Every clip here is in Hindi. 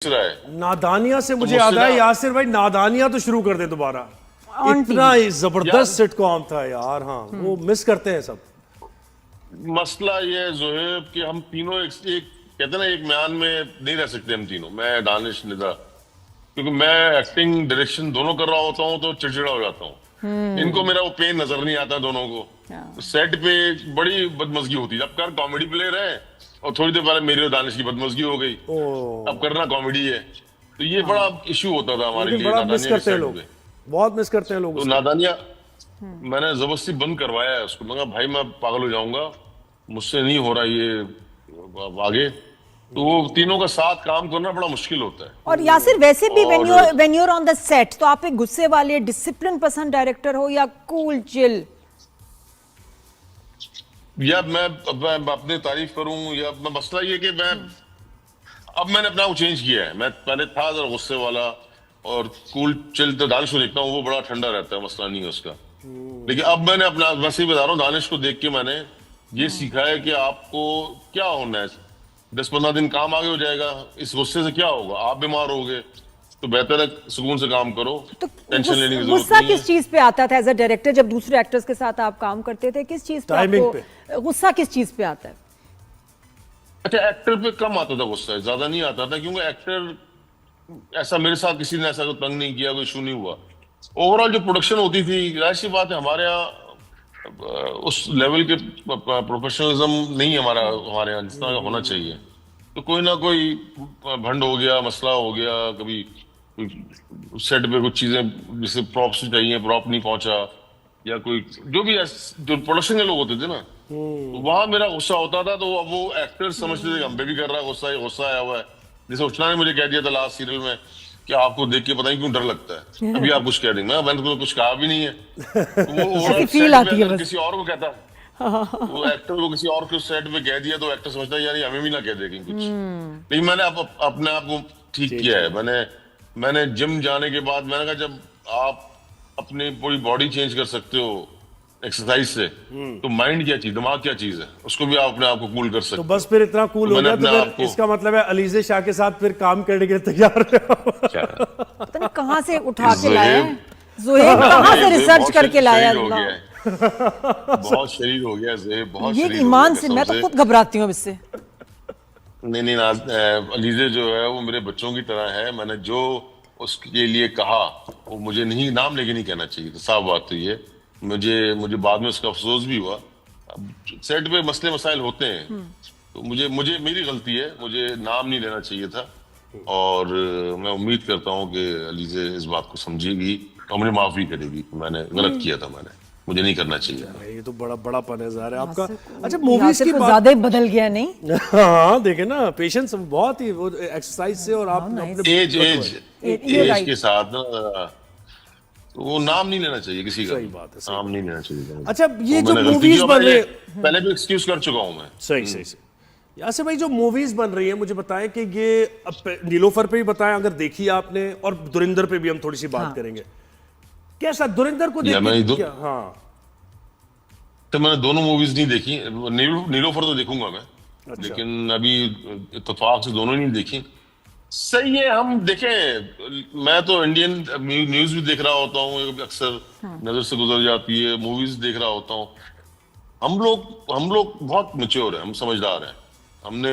रहा है। नादानिया से मुझे याद है यासिर भाई, नादानिया तो शुरू कर दे दोबारा। इतना ही जबरदस्त सिटकॉम था यार। हाँ, वो मिस करते हैं सब। मसला ये है जोहेब कि हम तीनों एक कहते हैं ना, एक म्यान में नहीं रह सकते हम तीनों, मैं दानिश निदा, क्योंकि मैं एक्टिंग डायरेक्शन दोनों कर रहा होता हूँ तो चिड़चिड़ा हो जाता हूँ। इनको मेरा वो पेन नजर नहीं आता दोनों को। सेट पे बड़ी बदमजगी होती है। अब कर कॉमेडी प्लेयर है और थोड़ी देर पहले मेरी और दानिश की बदमजगी हो गई। अब करना कॉमेडी है, तो ये बड़ा इशू होता था हमारे लिए। बड़ा मिस नादानिया करते हैं लोग, बहुत मिस करते हैं लोग तो उसको। नादानिया मैंने जबरदस्ती बंद करवाया है उसको। मैं कहा भाई मैं पागल हो जाऊंगा, मुझसे नहीं हो रहा ये आगे। तो वो तीनों का साथ काम करना बड़ा मुश्किल होता है। और यासिर वैसे भी when you are on the set, तो आप एक गुस्से वाले डिसिप्लिन पसंद डायरेक्टर हो या कूल चिल? या मैं अपनी तारीफ करूं या मसला ये कि अब मैंने अपना चेंज किया है। मैं पहले था जरा गुस्से वाला और कूल चिल, तो दानिश को देखता हूँ वो बड़ा ठंडा रहता है, मसला नहीं है उसका। लेकिन अब मैंने अपना, वैसे ही बता रहा हूँ, दानिश को देख के मैंने ये सीखा है कि आपको क्या होना है। 10-15 दिन काम आगे हो जाएगा, इस गुस्से से क्या होगा, आप बीमार होगे, तो बेहतर है सुकून से काम करो। तो टेंशन लेने की जरूरत गुस्सा नहीं किस है। चीज पे आता था एज अ डायरेक्टर? जब दूसरे एक्टर्स के साथ आप काम करते थे, किस चीज पे आपको गुस्सा, किस चीज पे आता है? अच्छा, एक्टर पे कम आता था गुस्सा, ज्यादा नहीं आता था, क्योंकि एक्टर ऐसा, मेरे साथ किसी ने ऐसा कोई तंग नहीं किया, कोई इशू नहीं हुआ। ओवरऑल जो प्रोडक्शन होती थी, जाहिर सी बात है हमारे यहाँ उस लेवल के प्रोफेशनलिज्म नहीं है हमारे यहाँ जितना होना चाहिए। तो कोई ना कोई भंड हो गया, मसला हो गया, कभी सेट पे कुछ चीजें जैसे प्रॉप्स चाहिए, प्रॉप नहीं पहुंचा, या कोई जो भी जो प्रोडक्शन के लोग होते थे ना, तो वहां मेरा गुस्सा होता था। तो अब वो एक्टर समझते थे हम पे भी कर रहा है गुस्सा, ये गुस्सा आया हुआ है। जैसे उछना ने मुझे कह दिया था लास्ट सीरियल में कि आपको देख के पता नहीं क्यों डर लगता है, अभी आप कुछ कह देंगे। मैंने तो कुछ कहा भी नहीं है। तो वो फील आती है बस। किसी और को कहता, वो एक्टर को किसी और को सेट पे कह दिया तो एक्टर समझता है यार हमें भी ना कह दे कहीं कुछ। लेकिन मैंने अपने आप को ठीक किया है। मैंने जिम जाने के बाद मैंने कहा, जब आप अपनी पूरी बॉडी चेंज कर सकते हो एक्सरसाइज से, तो माइंड क्या चीज, दिमाग क्या चीज है, उसको भी आप अपने आप को कूल कर सकते तो हो। बस फिर इतना कूल हो गया तो फिर इसका मतलब है अलीजे शाह के साथ फिर काम करने के लिए तैयार पता नहीं कहाँ से उठा के लाया है ज़ोहेब, कहाँ से रिसर्च करके लाया है। बहुत शरीर हो गया ज़ोहेब, बहुत ये शरीर ईमान हो से गया मैं तो खुद घबराती हूँ इससे। नहीं, अलीजे जो है वो मेरे बच्चों की तरह है। मैंने जो उसके लिए कहा वो मुझे नहीं, नाम लेके नहीं कहना चाहिए था, साफ बात तो ये। मुझे बाद में उसका अफसोस भी हुआ। अब सेट पे मसले मसाइल होते हैं, तो मुझे मेरी गलती है, मुझे नाम नहीं लेना चाहिए था। और मैं उम्मीद करता हूँ कि अलीजे इस बात को समझेगी और मुझे माफ भी करेगी कि मैंने गलत किया था, मुझे नहीं करना चाहिए। ये तो बड़ा पनेज़ार है आपका। अच्छा, मूवीज की बात ज्यादा ही बदल गया नहीं? हाँ, देखे ना, पेशेंस बहुत ही, वो एक्सरसाइज से और आप एज के साथ तो वो नाम नहीं लेना चाहिए किसी का। सही बात है, नाम नहीं लेना चाहिए। अच्छा, ये तो जो मूवीज बन रही है, पहले भी एक्सक्यूज कर चुका हूं मैं। सही यासिर भाई, जो मूवीज बन रही है, मुझे बताएं कि ये नीलोफर पे भी बताएं अगर देखी आपने, और धुरंधर पे भी हम थोड़ी सी बात करेंगे। कैसा धुरंधर को देख क्या? हाँ, तो मैंने दोनों मूवीज नहीं देखी। नीलोफर तो देखूंगा मैं। अच्छा। लेकिन अभी इत्तेफाक से दोनों नहीं देखी। सही है, हम देखें, मैं तो इंडियन न्यूज भी देख रहा होता हूँ, अक्सर नजर से गुजर जाती है, मूवीज देख रहा होता हूँ। हम लोग बहुत मैच्योर हैं, हम समझदार हैं।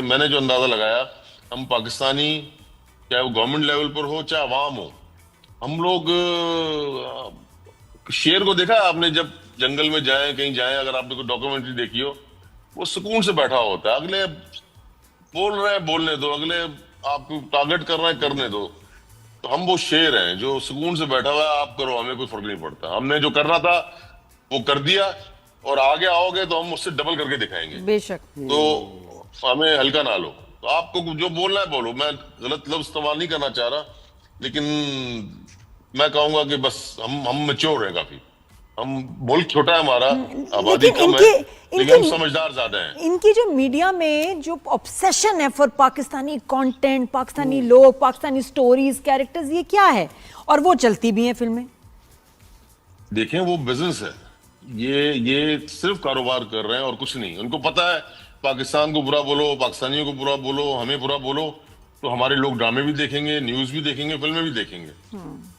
मैंने जो अंदाजा लगाया, हम पाकिस्तानी, चाहे वो गवर्नमेंट लेवल पर हो चाहे अवाम हो, हम लोग शेर को देखा आपने, जब जंगल में जाए, कहीं जाए, अगर आपने कोई डॉक्यूमेंट्री देखी हो, वो सुकून से बैठा होता है। अगले बोल रहे हैं बोलने दो, अगले आपको टारगेट कर रहे हैं करने दो। तो हम वो शेर हैं जो सुकून से बैठा हुआ है, आप करो, हमें कोई फर्क नहीं पड़ता। हमने जो करना था वो कर दिया, और आगे आओगे तो हम उससे डबल करके दिखाएंगे। बेशक। तो हमें हल्का ना लो। तो आपको जो बोलना है बोलो, मैं गलत लफ्ज इस्तेमाल नहीं करना चाह रहा, लेकिन मैं कहूंगा कि बस हम मैच्योर हैं काफी। हम मुल्क छोटा है हमारा, आबादी कम है, लेकिन हम समझदार ज्यादा हैं। इनकी जो मीडिया में जो ऑब्सेशन है फॉर पाकिस्तानी कंटेंट, पाकिस्तानी लोग, पाकिस्तानी स्टोरीज, कैरेक्टर्स, ये क्या है? और वो चलती भी हैं फिल्में। देखें, वो बिजनेस है, ये सिर्फ कारोबार कर रहे हैं और कुछ नहीं। उनको पता है पाकिस्तान को बुरा बोलो, पाकिस्तानियों को बुरा बोलो, हमें बुरा बोलो, तो हमारे लोग ड्रामे भी देखेंगे, न्यूज भी देखेंगे, फिल्में भी देखेंगे।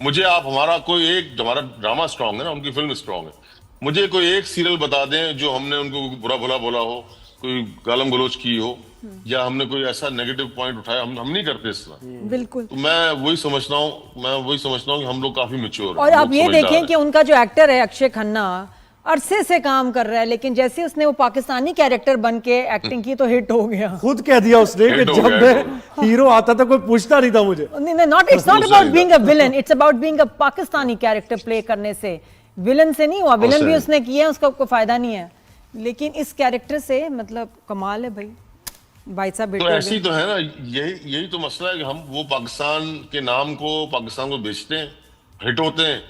मुझे आप हमारा कोई एक, हमारा ड्रामा स्ट्रांग है ना, उनकी फिल्म स्ट्रांग है, मुझे कोई एक सीरियल बता दें जो हमने उनको बुरा भला बोला हो, कोई गालम गलोच की हो, या हमने कोई ऐसा नेगेटिव पॉइंट उठाया, हम नहीं करते इस तरह। बिल्कुल। तो मैं वही समझता हूँ कि हम लोग काफी मैच्योर और आप ये देखें कि उनका जो एक्टर है अक्षय खन्ना अरसे से काम कर रहा है, लेकिन जैसे उसने वो पाकिस्तानी कैरेक्टर बन के एक्टिंग की तो हिट हो गया। खुद कह दिया उसने कि जब मैं हीरो आता था कोई पूछता नहीं था मुझे। Not it's not about being a villain, it's about being a Pakistani character play करने से। विलन से नहीं हुआ, विलन भी उसने किया, उसका कोई फायदा नहीं है, लेकिन इस कैरेक्टर से मतलब कमाल है भाई साहब। तो ऐसी तो है ना, यही तो मसला है कि हम वो पाकिस्तान के नाम को, पाकिस्तान को बेचते हैं, हिट होते हैं,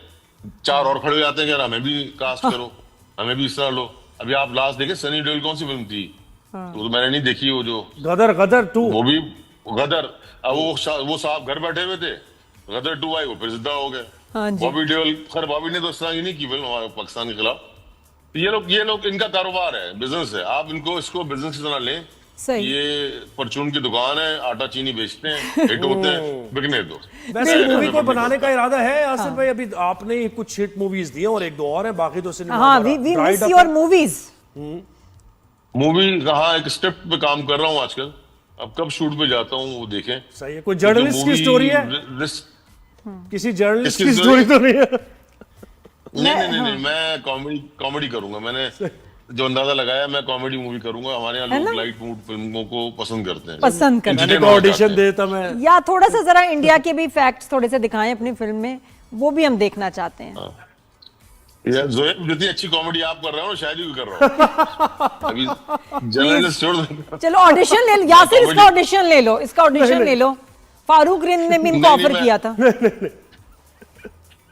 चार और खड़े हो जाते हैं कि यार हमें भी कास्ट करो, हमें भी इस तरह लो। अभी आप लास्ट देखे सनी देओल कौन सी फिल्म थी? तो मैंने नहीं देखी, वो जो गदर 2, वो भी गदर। अब वो साहब घर बैठे हुए थे, गदर 2 आई, वो फिर जिद्दा हो गए। बॉबी देओल, खैर बॉबी ने तो इस तरह की नहीं की फिल्म हमारे पाकिस्तान के खिलाफ। ये लोग इनका कारोबार है, बिजनेस है, आप इसको बिजनेस की तरह लें। सही। ये परचून की दुकान है, आटा चीनी बेचते हैं, हिट होते हैं, बिकने दो। वैसे मूवी को बनाने का इरादा है आसिफ भाई? अभी आपने कुछ हिट मूवीज दी हैं और एक दो और है, बाकी तो सिनेमा। हाँ, we miss your movies. Movie कहाँ, एक स्क्रिप्ट पे काम कर रहा हूँ आजकल, अब कब शूट पे जाता हूँ वो देखें। सही है। कोई जर्नलिस्ट की स्टोरी है? किसी जर्नलिस्ट की स्टोरी तो नहीं है? नहीं, मैं कॉमेडी करूंगा। मैंने जो अंदाजा लगाया, मैं कॉमेडी मूवी करूंगा। हमारे यहाँ लोग लाइट मूड फिल्मों को पसंद करते हैं, मैंने को ऑडिशन देता मैं। या थोड़ा सा जरा इंडिया के भी फैक्ट्स थोड़े से दिखाएं अपनी फिल्म में, वो भी हम देखना चाहते हैं। यार ज़ोएब, जितनी अच्छी कॉमेडी आप कर रहे हो शायद ही कर रहा हूँ। अभी जर्नलिस्ट छोड़ दो। चलो ऑडिशन ले लो यासिर, इसका ऑडिशन ले लो, इसका ऑडिशन ले लो। फारूक रिंद ने भी इनको ऑफर किया था।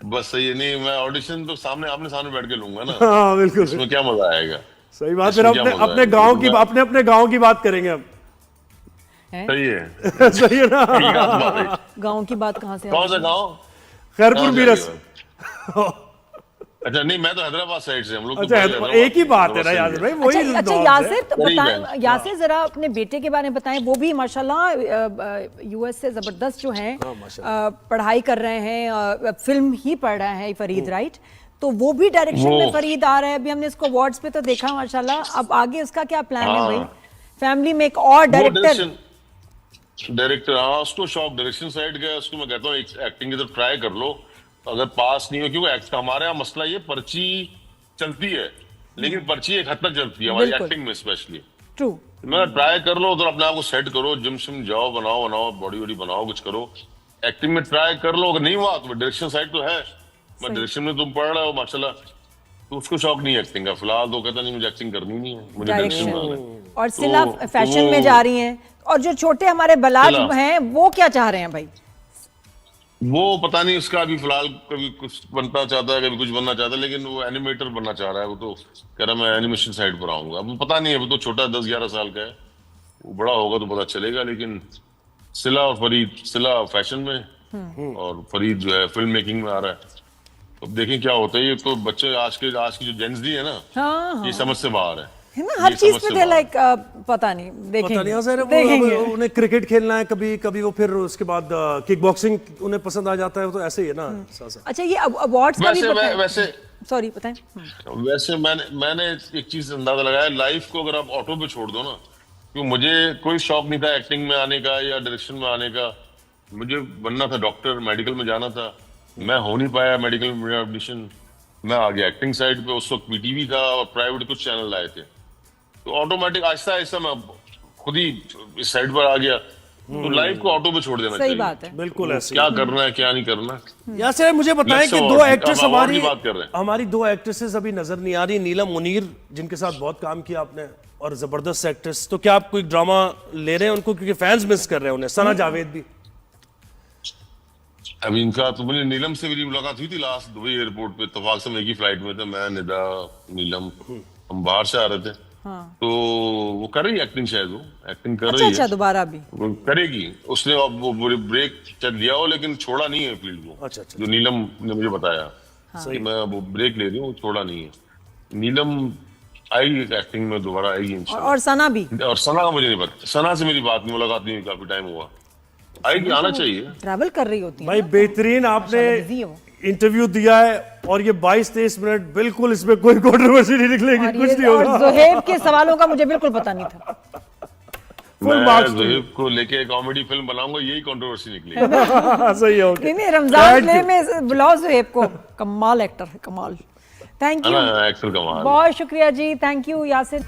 बस सही है। नहीं, मैं ऑडिशन तो आमने सामने बैठ के लूंगा ना। हाँ बिल्कुल, इसमें क्या मजा आएगा। सही बात। फिर अपने गांव की बात करेंगे हम। सही है। सही है ना? गांव की बात कहाँ से? कौन सा गांव? खैरपुर बीरस। अच्छा नहीं, मैं तो हैदराबाद साइड से, हम लोग। अच्छा, एक ही बात है ना यासिर भाई, वही। अच्छा यासिर, तो बताएं, यासिर जरा अपने बेटे के बारे में बताएं। वो भी माशाल्लाह यूएस से जबरदस्त जो है पढ़ाई कर रहे हैं, फिल्म ही पढ़ रहा है फरीद, राइट? तो वो भी डायरेक्शन में फरीद आ रहा है। अभी हमने इसको अवार्ड्स पे तो देखा माशाल्लाह। अब आगे उसका क्या प्लान है भाई? फैमिली में एक और डायरेक्टर, हाँ, उसको शौक डायरेक्शन साइड का। उसको मैं कहता हूँ एक्टिंग की तरफ ट्राई कर लो, अगर पास नहीं हो, क्योंकि हमारे यहाँ मसला ये पर्ची चलती है, लेकिन पर्ची एक हद तक चलती है हमारी एक्टिंग में स्पेशली। ट्रू। मैं ट्राई कर लो, तो अपने आप को सेट करो, जिम शिम जाओ, बनाओ बॉडी वॉडी बनाओ, कुछ करो, एक्टिंग में ट्राई कर लो। अगर नहीं हुआ तो डायरेक्शन साइड तो है, मैं डायरेक्शन में तुम पढ़ रहे हो माशाल्लाह, तो उसको शौक नहीं है एक्टिंग का फिलहाल। तो कहता नहीं मुझे एक्टिंग करनी नहीं है, मुझे डायरेक्शन करना है। और सिला फैशन में जा रही हैं। और जो छोटे हमारे बलाज हैं वो क्या चाह रहे हैं भाई? वो पता नहीं, उसका अभी फिलहाल कभी कुछ बनना चाहता है, कभी कुछ बनना चाहता है, लेकिन वो एनिमेटर बनना चाह रहा है। वो तो कह रहा है मैं एनिमेशन साइड पर आऊंगा। अब पता नहीं है, वो तो छोटा 10-11 साल का है, वो बड़ा होगा तो पता चलेगा। लेकिन सिला फैशन में और फरीद जो है फिल्म मेकिंग में आ रहा है। अब देखें क्या होता है। ये तो बच्चे आज की जो जेंजी है ना, ये समझ से बाहर है ना, हर चीज पे दे लाइक पता नहीं, देखेंगे। उन्हें क्रिकेट खेलना है, कभी वो फिर उसके बाद किक बॉक्सिंग उन्हें पसंद आ जाता है, तो ऐसे ही है ना। अच्छा, ये अवार्ड्स का भी वैसे सॉरी बताएं। वैसे मैंने एक चीज अंदाजा लगाया, लाइफ को अगर आप ऑटो पे छोड़ दो ना, क्योंकि मुझे कोई शौक नहीं था एक्टिंग में आने का या डायरेक्शन में आने का। मुझे बनना था डॉक्टर, मेडिकल में जाना था, मैं हो नहीं पाया मेडिकल में ऑडिशन, मैं आ गया एक्टिंग साइड पे। उस वक्त पीटीवी था और प्राइवेट कुछ चैनल आए थे, तो ऑटोमेटिक आहिस्ता आहिस्ता मैं खुद ही इस साइड पर आ गया। तो लाइफ को ऑटो पे छोड़ देना चाहिए। सही बात है, बिल्कुल ऐसे। क्या करना है क्या नहीं करना। यासिर मुझे बताएं कि दो एक्ट्रेस हमारी 2 एक्ट्रेसेस अभी नजर नहीं आ रही। नीलम मुनीर जिनके साथ बहुत काम किया आपने, और जबरदस्त एक्ट्रेस, तो क्या आप कोई ड्रामा ले रहे हैं उनको, क्योंकि फैंस मिस कर रहे हैं उन्हें? सना जावेद भी अभी इनका तो मुझे नीलम से मेरी मुलाकात हुई थी लास्ट दुबई एयरपोर्ट पे, इत्तेफाक से हम एक ही फ्लाइट में थे, मैं, निदा, नीलम, हम बाहर से आ रहे थे। तो वो कर रही है एक्टिंग, शायद वो एक्टिंग कर रही है। अच्छा, दोबारा भी वो करेगी। उसने अब वो ब्रेक चल दिया हो, लेकिन छोड़ा नहीं है फील्ड को। अच्छा। जो नीलम ने मुझे बताया कि मैं वो ब्रेक ले रही हूँ, छोड़ा नहीं है। नीलम आएगी एक्टिंग में, दोबारा आएगी इंशाल्लाह। और सना भी? और सना का मुझे नहीं पता, सना से मेरी बात नहीं, मुलाकात नहीं हुई, काफी टाइम हुआ। आएगी, आना चाहिए। ट्रैवल कर रही होती है भाई ना, बेहतरीन आपने बिजी है वो। इंटरव्यू दिया है और ये 22-23 मिनट बिल्कुल इसमें कोई कंट्रोवर्सी नहीं निकलेगी, और कुछ ये नहीं और होगा। ज़ोहैब के सवालों का मुझे बिल्कुल पता नहीं था। फुल मैं मार्क्स ज़ोहैब को लेके कॉमेडी फिल्म बनाऊंगा, यही कंट्रोवर्सी निकलेगी। सही है, ओके। नहीं रमजान Thank प्ले you. में बुलाओ ज़ोहैब को, कमाल एक्टर है, कमाल। थैंक है यू, ना, एक्टर कमाल। बहुत शुक्रिया जी, थैंक यू यासिर।